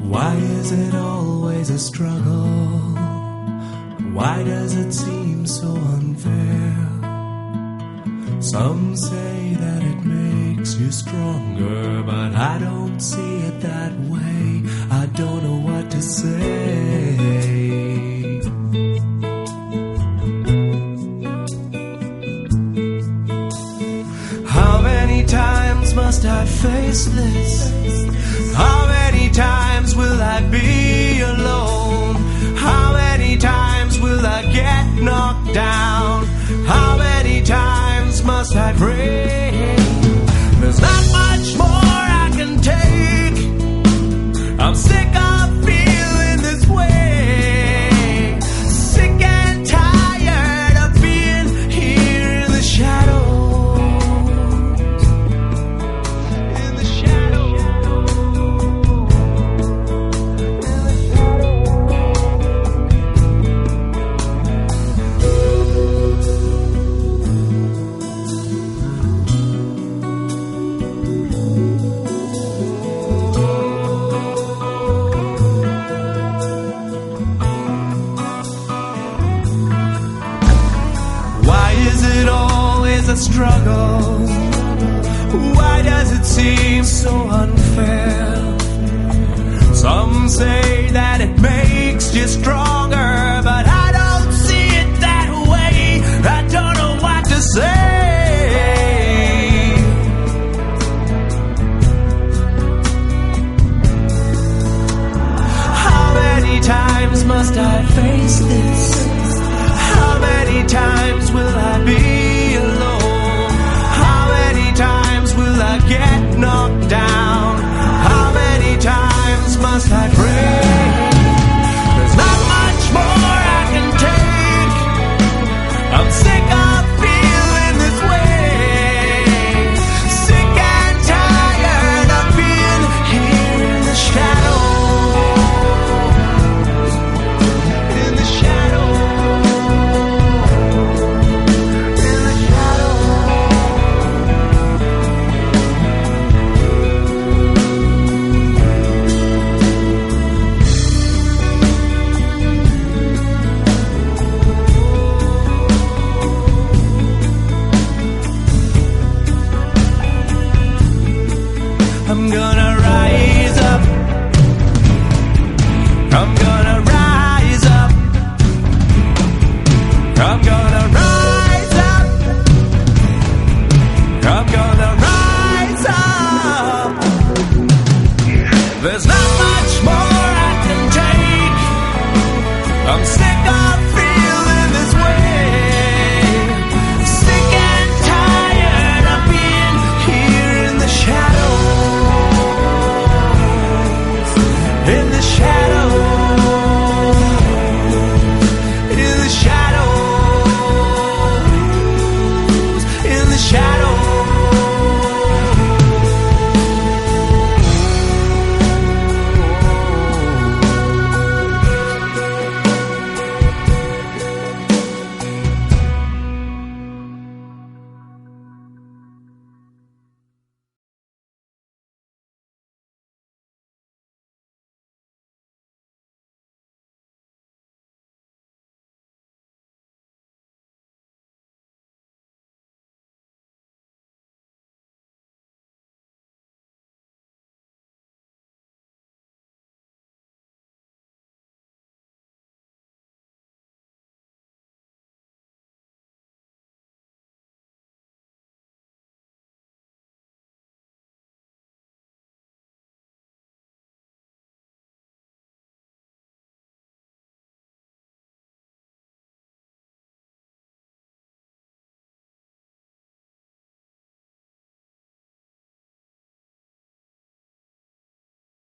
Why is it always a struggle? Why does it seem so unfair? Some say that it makes you stronger, but I don't see it that way. I don't know what to say. How many times must I face this? How many times will I be alone? How many times will I get knocked down? How many times must I pray? There's not much more I can take. I'm sick of feeling this way. Sick and tired of being here in the shadows. A struggle. Why does it seem so unfair? Some say that it makes you stronger, but I don't see it that way. I don't know what to say. How many times must I face this? How many times will I be alone? Will I get knocked down? How many times must I pray? There's not much more I can take. I'm sick of feeling this way. Sick and tired of being here in the shadows. In the shadows. I'm gonna